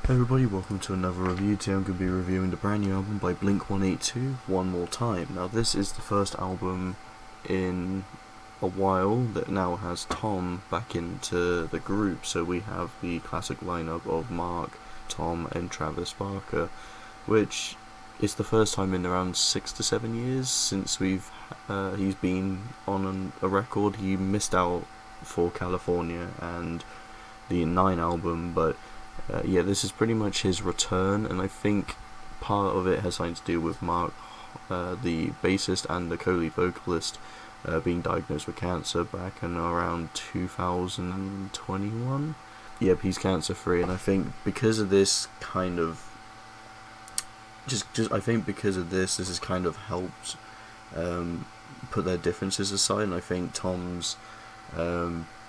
Hey everybody, welcome to another review. Today I'm going to be reviewing the brand new album by blink-182, One More Time. Now this is the first album in a while that now has Tom back into the group, so we have the classic lineup of Mark, Tom and Travis Barker, which is the first time in around 6 to 7 years since he's been on a record. He missed out for California and the 9 album, but yeah, this is pretty much his return, and I think part of it has something to do with Mark, the bassist and the co-lead vocalist, being diagnosed with cancer back in around 2021. Yep, he's cancer free, and I think because of this kind of I think because of this has kind of helped put their differences aside, and I think Tom's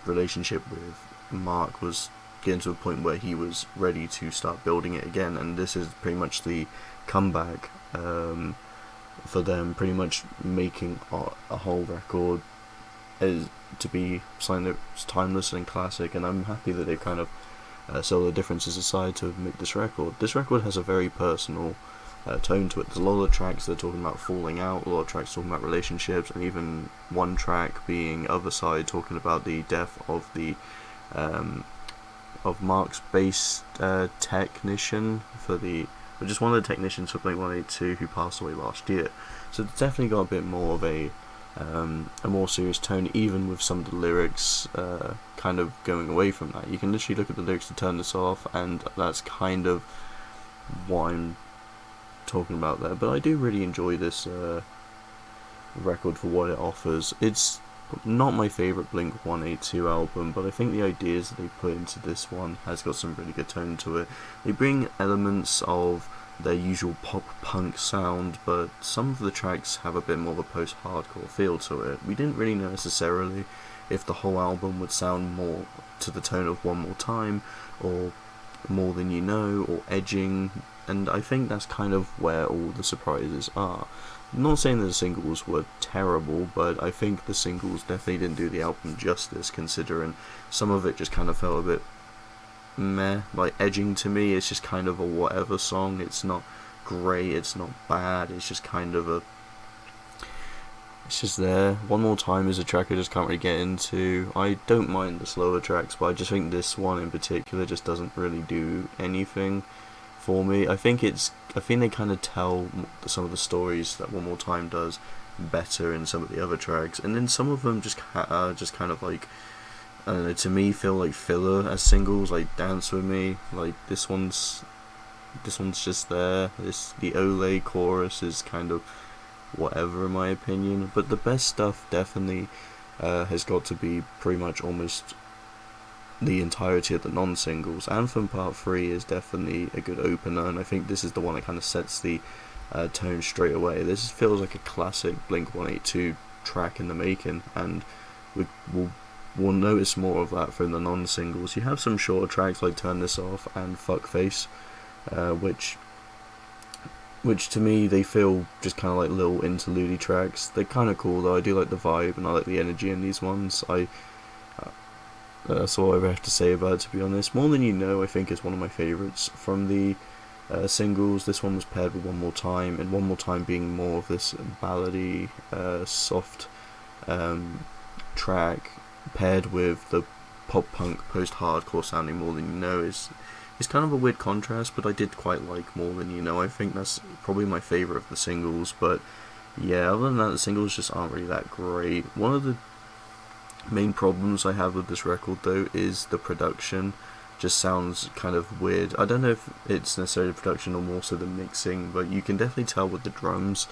relationship with Mark was getting to a point where he was ready to start building it again, and this is pretty much the comeback for them, pretty much making a whole record as to be something that's timeless and classic. And I'm happy that they kind of set all the differences aside to make this record. This record has a very personal tone to it. There's a lot of tracks that are talking about falling out, a lot of tracks talking about relationships, and even one track being Other Side, talking about the death of the of Mark's bass technician just one of the technicians for blink-182 who passed away last year. So it's definitely got a bit more of a more serious tone, even with some of the lyrics kind of going away from that. You can literally look at the lyrics to Turn This Off, and that's kind of what I'm talking about there. But I do really enjoy this record for what it offers. It's not my favourite Blink-182 album, but I think the ideas that they put into this one has got some really good tone to it. They bring elements of their usual pop-punk sound, but some of the tracks have a bit more of a post-hardcore feel to it. We didn't really know necessarily if the whole album would sound more to the tone of One More Time, or More Than You Know, or Edging, and I think that's kind of where all the surprises are. I'm not saying that the singles were terrible, but I think the singles definitely didn't do the album justice, considering some of it just kind of felt a bit meh. Like Edging, to me, it's just kind of a whatever song. It's not great, it's not bad, it's just kind of it's just there. One More Time is a track I just can't really get into. I don't mind the slower tracks, but I just think this one in particular just doesn't really do anything for me. I think they kind of tell some of the stories that One More Time does better in some of the other tracks, and then some of them just kind of like, I don't know, to me feel like filler as singles, like Dance With Me. Like this one's just there. The Olay chorus is kind of whatever in my opinion, but the best stuff definitely has got to be pretty much almost the entirety of the non-singles. Anthem Part 3 is definitely a good opener, and I think this is the one that kind of sets the tone straight away. This feels like a classic Blink-182 track in the making, and we'll notice more of that from the non-singles. You have some shorter tracks like Turn This Off and Fuckface, which to me they feel just kind of like little interlude tracks. They're kind of cool though. I do like the vibe and I like the energy in these ones. That's all I have to say about it, to be honest. More Than You Know, I think, is one of my favourites from the singles. This one was paired with One More Time, and One More Time being more of this ballady, soft track, paired with the pop-punk, post-hardcore sounding More Than You Know is kind of a weird contrast, but I did quite like More Than You Know. I think that's probably my favourite of the singles, but yeah, other than that, the singles just aren't really that great. One of the main problems I have with this record though is the production. Just sounds kind of weird. I don't know if it's necessarily the production or more so the mixing, but you can definitely tell with the drums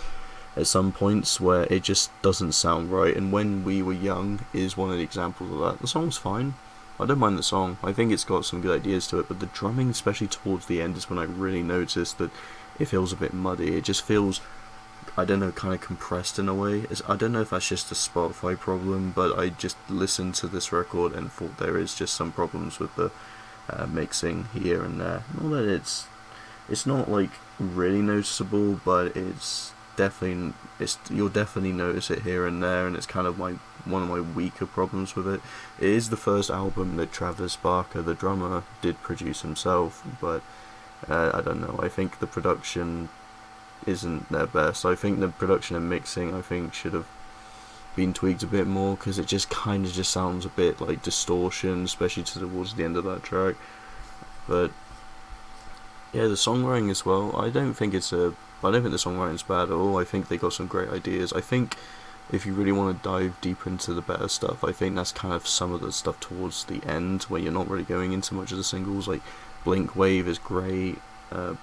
at some points where it just doesn't sound right, and When We Were Young is one of the examples of that. The song's fine, I don't mind the song, I think it's got some good ideas to it, but the drumming, especially towards the end, is when I really noticed that it feels a bit muddy. It just feels, I don't know, kind of compressed in a way. I don't know if that's just a Spotify problem, but I just listened to this record and thought there is just some problems with the mixing here and there. Not that it's not like really noticeable, but you'll definitely notice it here and there, and it's kind of one of my weaker problems with it. It is the first album that Travis Barker, the drummer, did produce himself, but I don't know. I think the production isn't their best. I think the production and mixing, I think, should have been tweaked a bit more, because it just kind of just sounds a bit like distortion, especially towards the end of that track. But yeah, the songwriting as well. I don't think the songwriting's bad at all. I think they got some great ideas. I think if you really want to dive deeper into the better stuff, I think that's kind of some of the stuff towards the end where you're not really going into much of the singles. Like Blink Wave is great.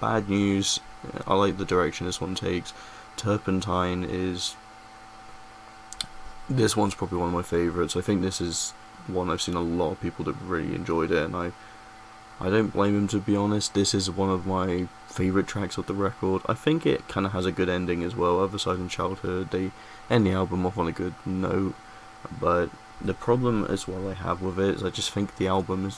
Bad News, I like the direction this one takes. Turpentine is. This one's probably one of my favourites. I think this is one I've seen a lot of people that really enjoyed it, and I don't blame him, to be honest. This is one of my favourite tracks of the record. I think it kind of has a good ending as well. Other Side and Childhood, they end the album off on a good note, but the problem as well I have with it is I just think the album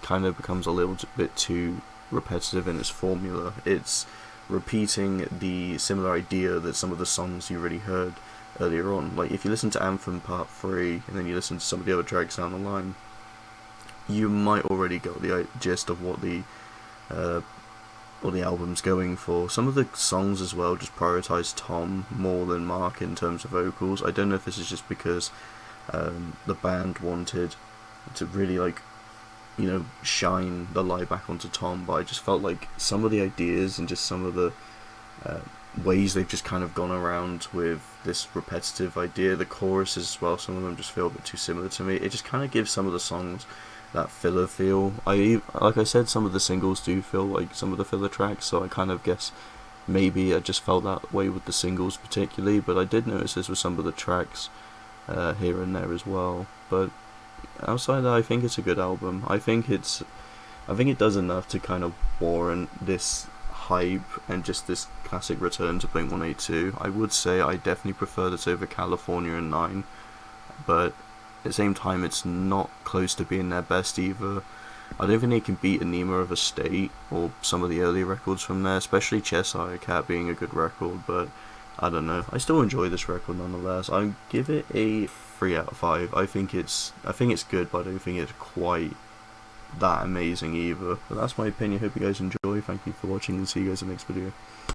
kind of becomes a little bit too repetitive in its formula. It's repeating the similar idea that some of the songs you already heard earlier on. Like if you listen to Anthem Part 3 and then you listen to some of the other tracks down the line, you might already get the gist of what the album's going for. Some of the songs as well just prioritise Tom more than Mark in terms of vocals. I don't know if this is just because the band wanted to really shine the light back onto Tom, but I just felt like some of the ideas and just some of the ways they've just kind of gone around with this repetitive idea, the choruses as well, some of them just feel a bit too similar to me. It just kind of gives some of the songs that filler feel. Like I said, some of the singles do feel like some of the filler tracks, so I kind of guess maybe I just felt that way with the singles particularly, but I did notice this with some of the tracks here and there as well. But outside that, I think it's a good album. I think it does enough to kind of warrant this hype and just this classic return to blink-182. I would say I definitely prefer this over California and 9, but at the same time it's not close to being their best either. I don't think they can beat Anima of a State or some of the early records from there, especially Cheshire Cat being a good record, but I don't know. I still enjoy this record nonetheless. I give it a 3 out of 5. I think it's good, but I don't think it's quite that amazing either. But that's my opinion. Hope you guys enjoy. Thank you for watching, and see you guys in the next video.